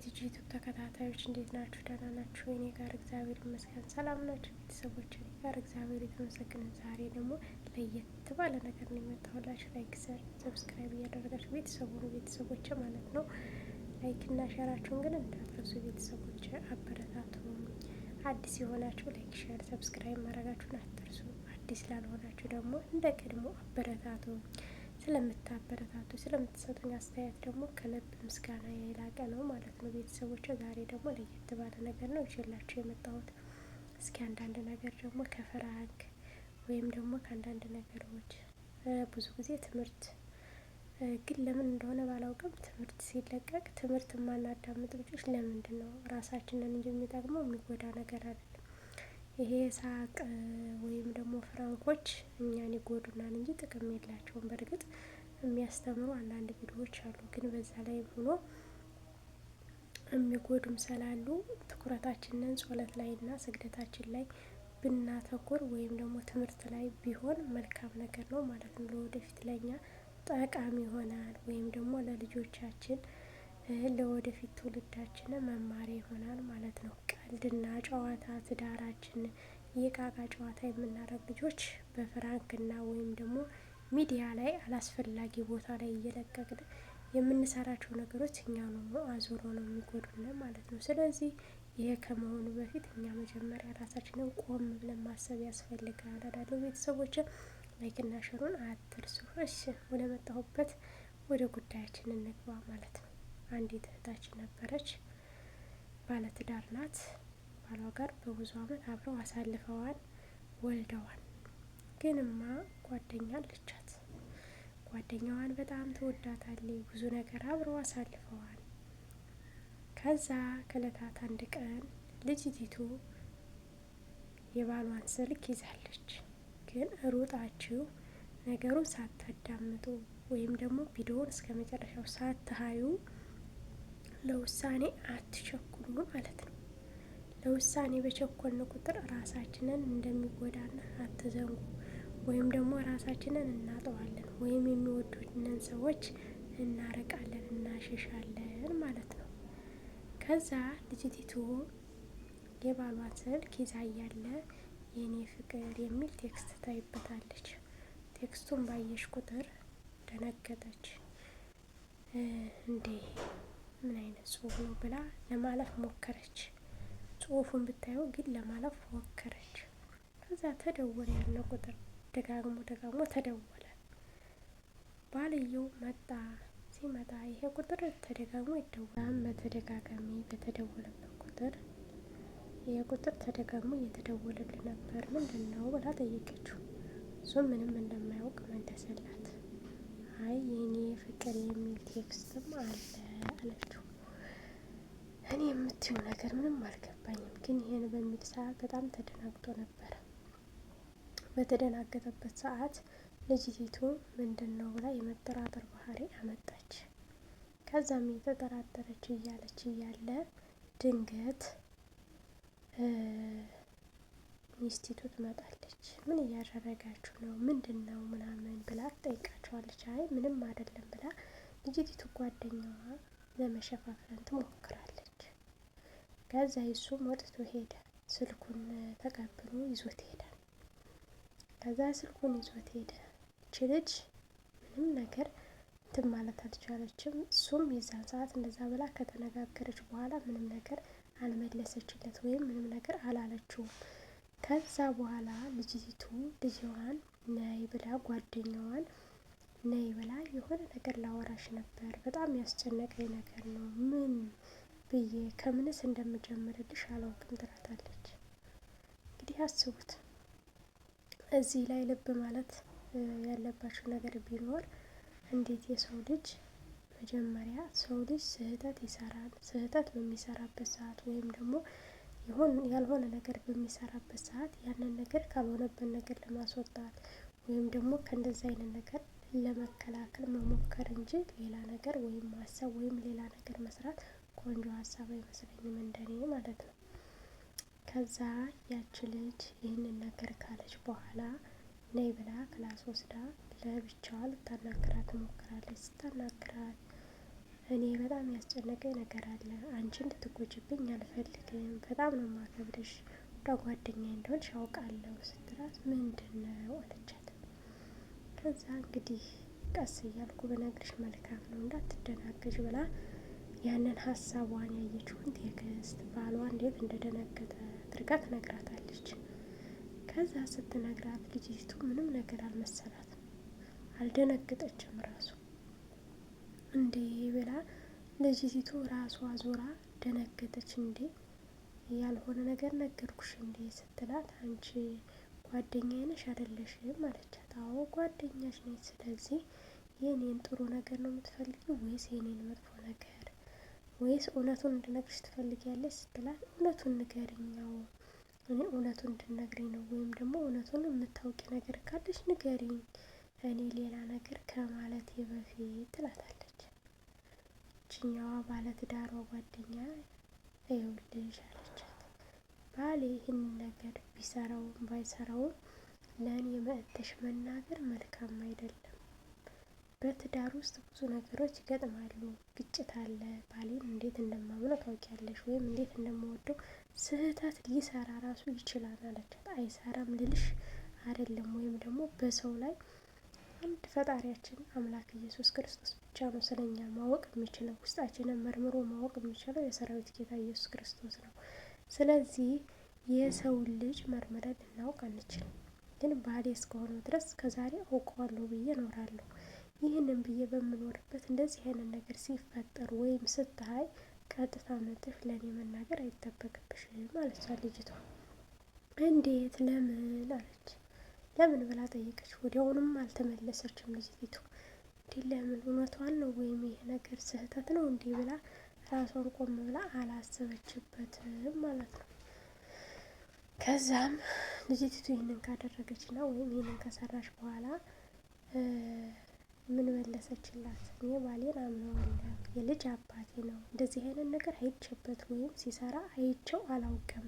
የቲጂ ዩቱብ ተከታታዮች እንዴት ናችሁ? ደህና ናችሁ? እኔ ጋር እግዚአብሔር ይመስገን ሰላም ናችሁ? ቤተሰቦች እኔ ጋር እግዚአብሔር የተመሰገነ። ዛሬ ደግሞ ለየት ባለ ነገር ነው የመጣሁላችሁ። ላይክ፣ ሰብስክራይብ እያደረጋችሁ ቤተሰቦች ማለት ነው። ላይክ እና ሸራችሁን ግን እንዳትረሱ ቤተሰቦች፣ አበረታቱ። አዲስ የሆናችሁ ላይክ፣ ሸር፣ ሰብስክራይብ ማድረጋችሁን አትርሱ። አዲስ ላልሆናችሁ ደግሞ እንደ ቀድሞ አበረታቱ። ስለምታበረታቱ ስለምትሰጡኝ አስተያየት ደግሞ ከልብ ምስጋና የላቀ ነው ማለት ነው። ቤተሰቦች ዛሬ ደግሞ ለየት ባለ ነገር ነው ይዤላችሁ የመጣሁት። እስኪ አንዳንድ ነገር ደግሞ ከፍራንክ ወይም ደግሞ ከአንዳንድ ነገሮች ብዙ ጊዜ ትምህርት ግን ለምን እንደሆነ ባላውቅም ትምህርት ሲለቀቅ ትምህርት የማናዳምጥ ልጆች ለምንድን ነው? ራሳችንን እንጂ የሚጠቅመው የሚጎዳ ነገር አይደለም። ይሄ ሳቅ ወይም ደግሞ ፍራንኮች እኛን ይጎዱናል እንጂ ጥቅም የላቸውም። በእርግጥ የሚያስተምሩ አንዳንድ ቪዲዮዎች አሉ፣ ግን በዛ ላይ ሆኖ የሚጎዱም ስላሉ ትኩረታችንን ጸሎት ላይ እና ስግደታችን ላይ ብናተኩር ወይም ደግሞ ትምህርት ላይ ቢሆን መልካም ነገር ነው ማለት ነው። ለወደፊት ለኛ ጠቃሚ ይሆናል፣ ወይም ደግሞ ለልጆቻችን ለወደፊት ትውልዳችን መማሪያ ይሆናል ማለት ነው። ቀልድና ጨዋታ ትዳራችን የቃቃ ጨዋታ የምናደርግ ልጆች በፍራንክና ወይም ደግሞ ሚዲያ ላይ አላስፈላጊ ቦታ ላይ እየለቀቅን የምንሰራቸው ነገሮች እኛ ነው አዙሮ ነው የሚጎዱን ማለት ነው። ስለዚህ ይሄ ከመሆኑ በፊት እኛ መጀመሪያ ራሳችንን ቆም ብለን ማሰብ ያስፈልጋል እላለሁ። ቤተሰቦች ላይክና ሸሩን አትርሱ። እሺ ወደ መጣሁበት ወደ ጉዳያችን እንግባ ማለት ነው። አንዲት እህታችን ነበረች፣ ባለትዳር ናት። ባሏ ጋር በብዙ አመት አብረው አሳልፈዋል፣ ወልደዋል። ግንማ ጓደኛ አለቻት። ጓደኛዋን በጣም ትወዳታለች። ብዙ ነገር አብረው አሳልፈዋል። ከዛ ከእለታት አንድ ቀን ልጅቲቱ የባሏን ስልክ ይዛለች። ግን ሩጣችሁ ነገሩን ሳታዳምጡ ወይም ደግሞ ቪዲዮውን እስከ መጨረሻው ሳታዩ ለውሳኔ አትቸኩሉ ማለት ነው። ለውሳኔ በቸኮልን ቁጥር ራሳችንን እንደሚጎዳና አትዘንጉ። ወይም ደግሞ ራሳችንን እናጠዋለን ወይም የሚወዱንን ሰዎች እናረቃለን፣ እናሸሻለን ማለት ነው። ከዛ ልጅቲቱ የባሏን ስልክ ይዛ እያለ የኔ ፍቅር የሚል ቴክስት ታይበታለች። ቴክስቱን ባየሽ ቁጥር ደነገጠች። እንዴ ምን አይነት ጽሁፍ ነው ብላ ለማለፍ ሞከረች። ጽሁፉን ብታየው ግን ለማለፍ ሞከረች። ከዛ ተደወለ። ያለ ቁጥር ደጋግሞ ተደወለ። ባልየው መጣ። ሲመጣ ይሄ ቁጥር ተደጋግሞ ይደወላል። በተደጋጋሚ በተደወለበት ቁጥር ይሄ ቁጥር ተደጋግሞ እየተደወለልን ነበር፣ ምንድን ነው ብላ ጠየቀችው። እሱም ምንም እንደማያውቅ መለሰላት። አይ የኔ ፍቅር የሚል ቴክስትም አለ አለችው። እኔ የምትይው ነገር ምንም አልገባኝም፣ ግን ይሄን በሚል ሰዓት በጣም ተደናግጦ ነበረ። በተደናገጠበት ሰዓት ልጅቲቱ ምንድን ነው ብላ የመጠራጠር ባህሪ አመጣች። ከዛም የተጠራጠረች እያለች እያለ ድንገት ሚስቲቱ ትመጣለች። ምን እያደረጋችሁ ነው? ምንድን ነው ምናምን ብላ ትጠይቃቸዋለች። አይ ምንም አይደለም ብላ ልጅቲቱ ጓደኛዋ ለመሸፋፈን ትሞክራለች። ከዛ እሱም ወጥቶ ሄደ። ስልኩን ተቀብሎ ይዞት ሄዳል። ከዛ ስልኩን ይዞት ሄደ። እቺ ልጅ ምንም ነገር እንትን ማለት አልቻለችም። እሱም የዛን ሰዓት እንደዛ ብላ ከተነጋገረች በኋላ ምንም ነገር አልመለሰችለት ወይም ምንም ነገር አላለችውም። ከዛ በኋላ ልጅቲቱ ልጅዋን ነይ ብላ ጓደኛዋን ነይ ብላ የሆነ ነገር ላወራሽ ነበር፣ በጣም ያስጨነቀኝ ነገር ነው፣ ምን ብዬ ከምንስ እንደምጀምርልሽ አላውቅም ትላታለች። እንግዲህ አስቡት። እዚህ ላይ ልብ ማለት ያለባቸው ነገር ቢኖር እንዴት የሰው ልጅ መጀመሪያ ሰው ልጅ ስህተት ይሰራል። ስህተት በሚሰራበት ሰዓት ወይም ደግሞ ያልሆነ ነገር በሚሰራበት ሰዓት ያንን ነገር ካልሆነበት ነገር ለማስወጣት ወይም ደግሞ ከእንደዚህ አይነት ነገር ለመከላከል መሞከር እንጂ ሌላ ነገር ወይም ማሰብ ወይም ሌላ ነገር መስራት ቆንጆ ሀሳብ አይመስለኝም፣ እንደኔ ማለት ነው። ከዛ ያች ልጅ ይህንን ነገር ካለች በኋላ ነይ ብላ ክላስ ወስዳ ለብቻዋ ልታናግራት ትሞክራለች። ስታናግራት እኔ በጣም ያስጨነቀኝ ነገር አለ። አንቺ እንድትጎጂብኝ አልፈልግም። በጣም ነው ማከብርሽ፣ ወደ ጓደኛዬ እንደሆንሽ አውቃለሁ ስትላት ምንድን ነው አለቻት። ከዛ እንግዲህ ቀስ እያልኩ በነግርሽ መልካም ነው እንዳትደናገጅ ብላ ያንን ሀሳቧን ያየችውን ቴክስት ባሏ እንዴት እንደደነገጠ አድርጋ ትነግራታለች። ከዛ ስትነግራት ልጅቱ ምንም ነገር አልመሰላትም፣ አልደነገጠችም ራሱ። እንዴ ብላ ልጅቱ ራሷ ዞራ ደነገጠች። እንዴ ያልሆነ ነገር ነገርኩሽ እንዴ ስትላት አንቺ ጓደኛዬ ነሽ አይደለሽም አለቻት። አዎ ጓደኛሽ ነኝ። ስለዚህ የኔን ጥሩ ነገር ነው የምትፈልጊው ወይስ የኔን መጥፎ ነገር ወይስ እውነቱን እንድነግርሽ ትፈልጊያለሽ ስትላት እውነቱን ንገሪኛው እኔ እውነቱን እንድነግሪኝ ነው፣ ወይም ደግሞ እውነቱን የምታውቂ ነገር ካለሽ ንገሪኝ እኔ ሌላ ነገር ከማለቴ በፊት ትላታለች። ችኛዋ ባለትዳሯ ጓደኛ ይኸውልሽ አለቻት፣ ባሌ ይህንን ነገር ቢሰራውም ባይሰራውም ለእኔ መጥተሽ መናገር መልካም አይደለም። በትዳር ውስጥ ብዙ ነገሮች ይገጥማሉ። ግጭት አለ። ባሌን እንዴት እንደማምነው ታውቂያለሽ፣ ወይም እንዴት እንደምወደው ስህተት ሊሰራ ራሱ ይችላል አለቻት። አይሰራም ልልሽ አይደለም፣ ወይም ደግሞ በሰው ላይ አንድ ፈጣሪያችን አምላክ ኢየሱስ ክርስቶስ ብቻ ነው ስለኛ ማወቅ የሚችለው። ውስጣችንን መርምሮ ማወቅ የሚችለው የሰራዊት ጌታ ኢየሱስ ክርስቶስ ነው። ስለዚህ የሰው ልጅ መርምረን ልናውቅ አንችልም። ግን ባሌ እስከሆነ ድረስ ከዛሬ አውቀዋለሁ ብዬ እኖራለሁ። ይህንን ብዬ በምኖርበት እንደዚህ አይነት ነገር ሲፈጠር ወይም ስታይ ቀጥታ መጥተሽ ለእኔ መናገር አይጠበቅብሽም አለቻት ልጅቷ። እንዴት ለምን አለች። ለምን ብላ ጠየቀች። ወዲያውንም አልተመለሰችም ልጅቲቱ። እንዴ ለምን እውነቷን ነው ወይም ይሄ ነገር ስህተት ነው እንዴ ብላ ራሷን ቆም ብላ አላሰበችበትም ማለት ነው። ከዛም ልጅቲቱ ይህንን ካደረገችና ወይም ይህንን ከሰራች በኋላ ምን መለሰችላት? እኔ ባሌን አምነዋለሁ፣ የልጅ አባቴ ነው። እንደዚህ አይነት ነገር አይቼበት ወይም ሲሰራ አይቼው አላውቅም።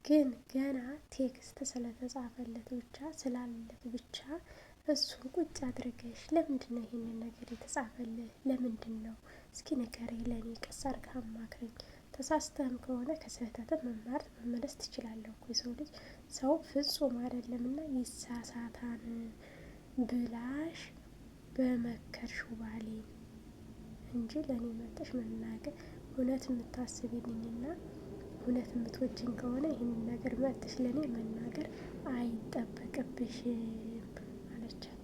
ግን ገና ቴክስት ስለተጻፈለት ብቻ ስላለለት ብቻ እሱን ቁጭ አድርገሽ ለምንድን ነው ይሄንን ነገር የተጻፈልህ? ለምንድን ነው? እስኪ ንገረኝ፣ ለእኔ ቀስ አድርገህ አማክረኝ። ተሳስተህም ከሆነ ከስህተትህ መማር መመለስ ትችላለህ እኮ። የሰው ልጅ ሰው ፍጹም አይደለምና ይሳሳታል ብላሽ በመከርሽው ባሌ እንጂ ለእኔ መጥተሽ መናገር እውነት የምታስቢልኝና እውነት የምትወጂኝ ከሆነ ይህንን ነገር መጥተሽ ለእኔ መናገር አይጠበቅብሽም አለቻት።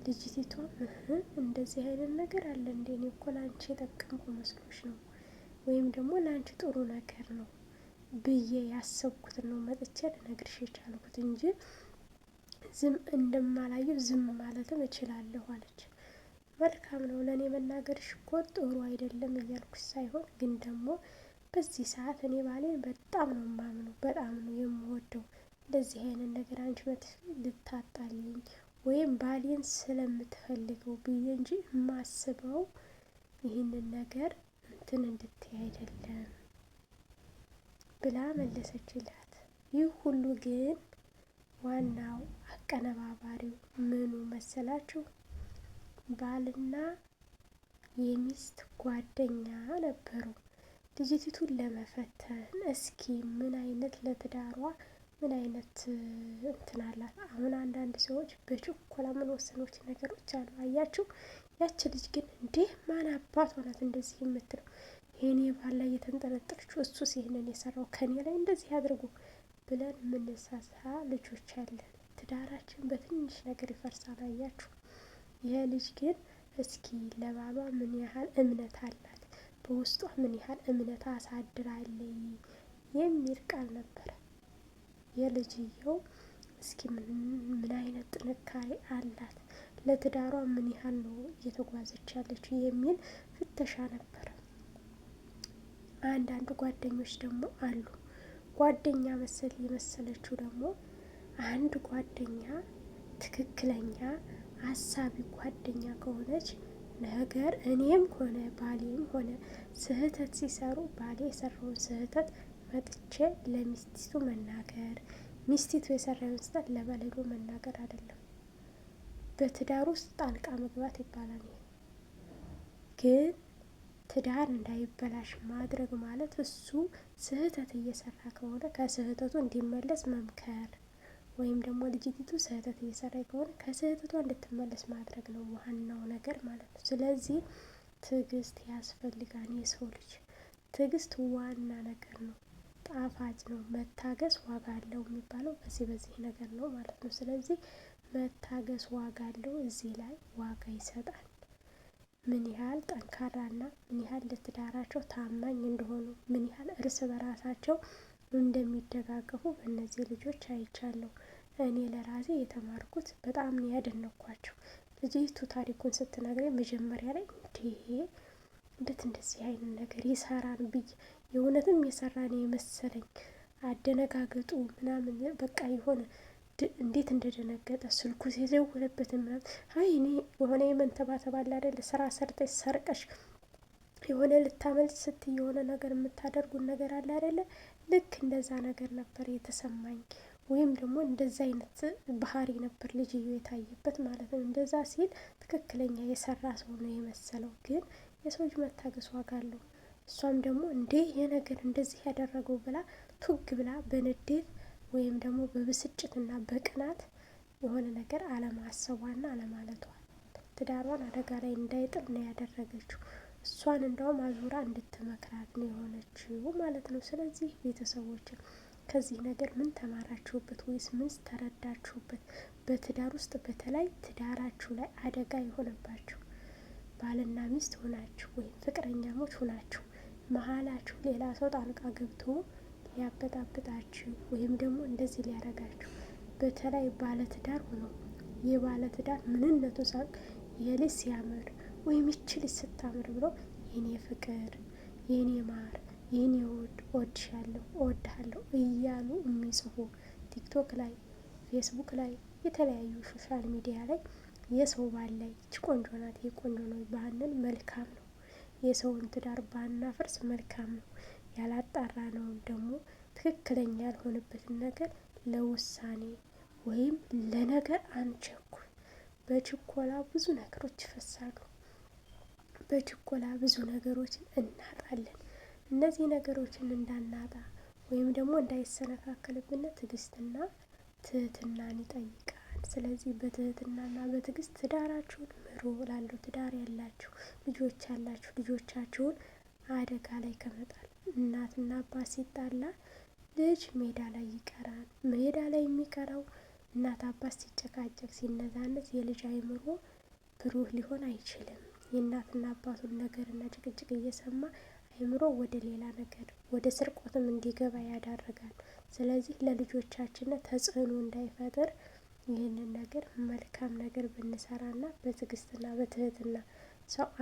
ልጅቲቷም እንደዚህ አይነት ነገር አለ እንዴ? እኔ እኮ ለአንቺ የጠቀምኩ መስሎሽ ነው ወይም ደግሞ ለአንቺ ጥሩ ነገር ነው ብዬ ያሰብኩትን ነው መጥቼ ልነግርሽ የቻልኩት እንጂ ዝም እንደማላየው ዝም ማለትም እችላለሁ አለች። መልካም ነው፣ ለእኔ መናገርሽ እኮ ጥሩ አይደለም እያልኩሽ ሳይሆን፣ ግን ደግሞ በዚህ ሰዓት እኔ ባሌን በጣም ነው የማምነው፣ በጣም ነው የምወደው። እንደዚህ አይነት ነገር አንቺ ልታጣልኝ ወይም ባሌን ስለምትፈልገው ብዬ እንጂ የማስበው ይህንን ነገር እንትን እንድትይ አይደለም ብላ መለሰችላት። ይህ ሁሉ ግን ዋናው አቀነባባሪው ምኑ መሰላችሁ? ባልና የሚስት ጓደኛ ነበሩ። ልጅቲቱን ለመፈተን እስኪ ምን አይነት ለትዳሯ ምን አይነት እንትን አላት። አሁን አንዳንድ ሰዎች በችኮላ ምን ወሰኖች ነገሮች አሉ። አያችሁ፣ ያች ልጅ ግን እንዴ ማን አባቷ ናት እንደዚህ የምትለው? የኔ ባል ላይ የተንጠለጠለችው እሱስ ይህንን የሰራው ከኔ ላይ እንደዚህ አድርጎ ብለን የምንሳሳ ልጆች አለን። ትዳራችን በትንሽ ነገር ይፈርሳል። አያችሁ፣ ይህ ልጅ ግን እስኪ ለባሏ ምን ያህል እምነት አላት፣ በውስጧ ምን ያህል እምነት አሳድራለይ የሚል ቃል ነበረ የልጅየው። እስኪ ምን አይነት ጥንካሬ አላት፣ ለትዳሯ ምን ያህል ነው እየተጓዘች ያለችው የሚል ፍተሻ ነበረ። አንዳንድ ጓደኞች ደግሞ አሉ። ጓደኛ መሰል የመሰለችው ደግሞ አንድ ጓደኛ ትክክለኛ አሳቢ ጓደኛ ከሆነች ነገር እኔም ሆነ ባሌም ሆነ ስህተት ሲሰሩ ባሌ የሰራውን ስህተት መጥቼ ለሚስቲቱ መናገር፣ ሚስቲቱ የሰራውን ስህተት ለባለቤቱ መናገር አይደለም። በትዳር ውስጥ ጣልቃ መግባት ይባላል። ግን ትዳር እንዳይበላሽ ማድረግ ማለት እሱ ስህተት እየሰራ ከሆነ ከስህተቱ እንዲመለስ መምከር፣ ወይም ደግሞ ልጅቲቱ ስህተት እየሰራ ከሆነ ከስህተቷ እንድትመለስ ማድረግ ነው ዋናው ነገር ማለት ነው። ስለዚህ ትዕግስት ያስፈልጋል። የሰው ልጅ ትዕግስት ዋና ነገር ነው፣ ጣፋጭ ነው። መታገስ ዋጋ አለው የሚባለው በዚህ ነገር ነው ማለት ነው። ስለዚህ መታገስ ዋጋ አለው፣ እዚህ ላይ ዋጋ ይሰጣል። ምን ያህል ጠንካራና ምን ያህል ለትዳራቸው ታማኝ እንደሆኑ፣ ምን ያህል እርስ በራሳቸው እንደሚደጋገፉ በእነዚህ ልጆች አይቻለሁ። እኔ ለራሴ የተማርኩት በጣም ነው ያደነኳቸው። ልጅቱ ታሪኩን ስትነግረኝ መጀመሪያ ላይ እንዴት እንደዚህ አይነት ነገር ይሰራን ብዬ የእውነትም የሰራን የመሰለኝ አደነጋገጡ ምናምን በቃ የሆነ እንዴት እንደደነገጠ ስልኩ ሲደውልበት ምናምን እኔ የሆነ የመንተባተብ አለ አይደል፣ ስራ ሰርተሽ ሰርቀሽ የሆነ ልታመልጥ ስትይ የሆነ ነገር የምታደርጉን ነገር አለ አይደለ፣ ልክ እንደዛ ነገር ነበር የተሰማኝ። ወይም ደግሞ እንደዛ አይነት ባህሪ ነበር ልጅዮ የታየበት ማለት ነው። እንደዛ ሲል ትክክለኛ የሰራ ሰው ነው የመሰለው። ግን የሰው ልጅ መታገስ ዋጋ አለው። እሷም ደግሞ ይሄ ነገር እንደዚህ ያደረገው ብላ ቱግ ብላ በንዴት ወይም ደግሞ በብስጭትና በቅናት የሆነ ነገር አለማሰቧና አለማለቷ ትዳሯን አደጋ ላይ እንዳይጥል ነው ያደረገችው። እሷን እንደውም አዙራ እንድትመክራት ነው የሆነችው ማለት ነው። ስለዚህ ቤተሰቦችን ከዚህ ነገር ምን ተማራችሁበት ወይስ ምን ተረዳችሁበት? በትዳር ውስጥ በተለይ ትዳራችሁ ላይ አደጋ የሆነባችሁ ባልና ሚስት ሆናችሁ ወይም ፍቅረኛሞች ሆናችሁ መሀላችሁ ሌላ ሰው ጣልቃ ገብቶ ሊያበጣብጣችሁ ወይም ደግሞ እንደዚህ ሊያረጋችሁ፣ በተለይ ባለትዳር ሆኖ የባለትዳር ምንነቱ ሳቅ የልጅ ሲያምር ወይም ይችል ስታምር ብሎ የኔ ፍቅር፣ የኔ ማር፣ የኔ ውድ፣ እወድሻለሁ፣ እወድሃለሁ እያሉ የሚጽፉ ቲክቶክ ላይ፣ ፌስቡክ ላይ፣ የተለያዩ ሶሻል ሚዲያ ላይ የሰው ባል ላይ ይች ቆንጆ ናት፣ ይሄ ቆንጆ ነው ባንል መልካም ነው። የሰውን ትዳር ባናፈርስ መልካም ነው። ያላጣራ ነው ደግሞ ትክክለኛ ያልሆነበትን ነገር ለውሳኔ ወይም ለነገር አንቸኩል። በችኮላ ብዙ ነገሮች ይፈሳሉ። በችኮላ ብዙ ነገሮችን እናጣለን። እነዚህ ነገሮችን እንዳናጣ ወይም ደግሞ እንዳይሰነካከልብን ትዕግስትና ትህትናን ይጠይቃል። ስለዚህ በትህትናና በትዕግስት ትዳራችሁን ምሩ ላለው ትዳር ያላችሁ ልጆች ያላችሁ ልጆቻችሁን አደጋ ላይ ከመጣል እናትና አባት ሲጣላ ልጅ ሜዳ ላይ ይቀራል። ሜዳ ላይ የሚቀረው እናት አባት ሲጨቃጨቅ ሲነዛነት የልጅ አይምሮ ብሩህ ሊሆን አይችልም። የእናትና አባቱን ነገርና ጭቅጭቅ እየሰማ አይምሮ ወደ ሌላ ነገር ወደ ስርቆትም እንዲገባ ያዳርጋል። ስለዚህ ለልጆቻችን ተጽዕኖ እንዳይፈጥር ይህንን ነገር መልካም ነገር ብንሰራና በትዕግስትና በትህትና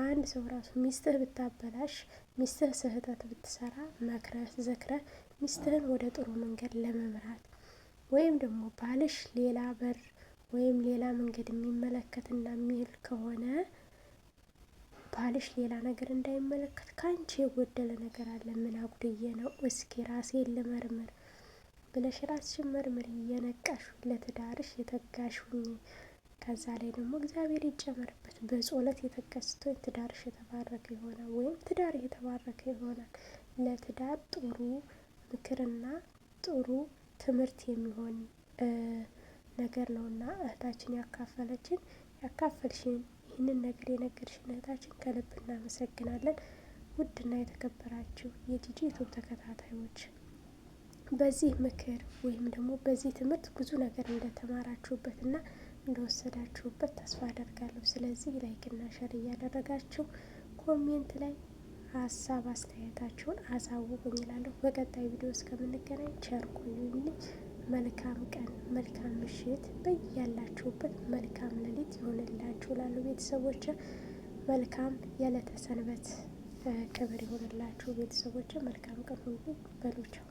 አንድ ሰው ራሱ ሚስትህ ብታበላሽ ሚስትህ ስህተት ብትሰራ መክረህ ዘክረህ ሚስትህን ወደ ጥሩ መንገድ ለመምራት ወይም ደግሞ ባልሽ ሌላ በር ወይም ሌላ መንገድ የሚመለከትና የሚል ከሆነ ባልሽ ሌላ ነገር እንዳይመለከት ከአንቺ የጎደለ ነገር አለ፣ ምን አጉድዬ ነው እስኪ ራሴን ልመርምር ብለሽ ራስሽን መርምሪ። እየነቃሽ ለትዳርሽ የተጋሽ ሁኚ። ከዛ ላይ ደግሞ እግዚአብሔር ይጨመርበት። በጸሎት የተከስቶ ትዳርሽ የተባረከ ይሆናል፣ ወይም ትዳር የተባረከ ይሆናል። ለትዳር ጥሩ ምክርና ጥሩ ትምህርት የሚሆን ነገር ነውና እህታችን ያካፈልሽን ይህንን ነገር የነገርሽን እህታችን ከልብ እናመሰግናለን። ውድና የተከበራችሁ የጂጂ ዩቱብ ተከታታዮች በዚህ ምክር ወይም ደግሞ በዚህ ትምህርት ብዙ ነገር እንደተማራችሁበትና እንደወሰዳችሁበት ተስፋ አደርጋለሁ። ስለዚህ ላይክና ሸር እያደረጋችሁ ኮሜንት ላይ ሀሳብ አስተያየታችሁን አሳውቁኝ እላለሁ። በቀጣይ ቪዲዮ እስከምንገናኝ ቸር ቆዩልኝ። መልካም ቀን፣ መልካም ምሽት፣ በያላችሁበት መልካም ሌሊት ይሆንላችሁ እላለሁ። ቤተሰቦች መልካም የዕለተ ሰንበት ክብር ይሆንላችሁ። ቤተሰቦች መልካም ቀን ሁሉ በሉቻው